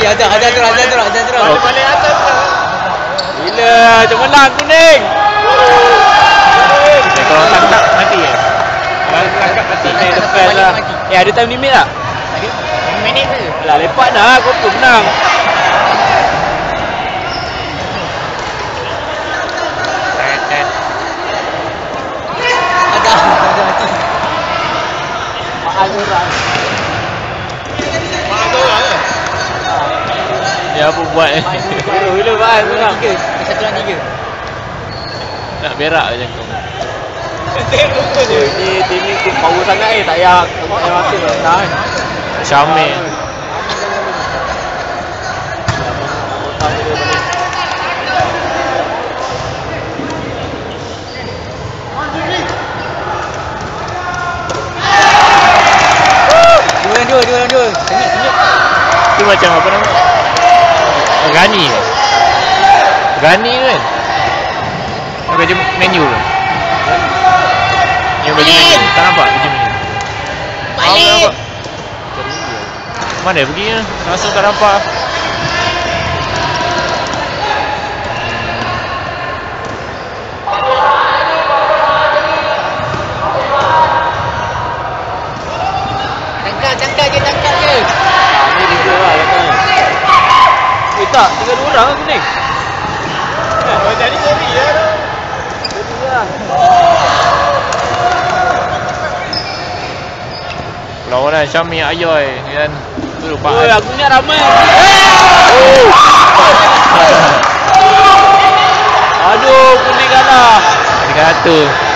ada terus. Balik atas lah. Gila, cemerlang kuning. Kalau tangkap mati ya. Kalau tangkap mati main depan lah. Ada time limit tak? Ada 5 minit je. Lah lepak dah, aku pun menang. Ya apa buat ni? Bila bahas menang? 1-3. Nak berak macam tu. Ini tim ni power sangat tak payah mati lah. Syamil. Dua. Sengit. Tu macam apa nama? Gani kan? Gani kan? Baju menu tu? Yang baju menu? Tak nampak baju menu? Balik! Mana pergi ya? Langsung tak nampak. Cangkak je. Ni dia lah katanya. Tak, tinggal 2 orang aku ni. Jadi sorry ya. Lawanan Syami Ayoy kan. Tu lupa. Oi, aku ni ramai. Aduh, kuning kalah. 300.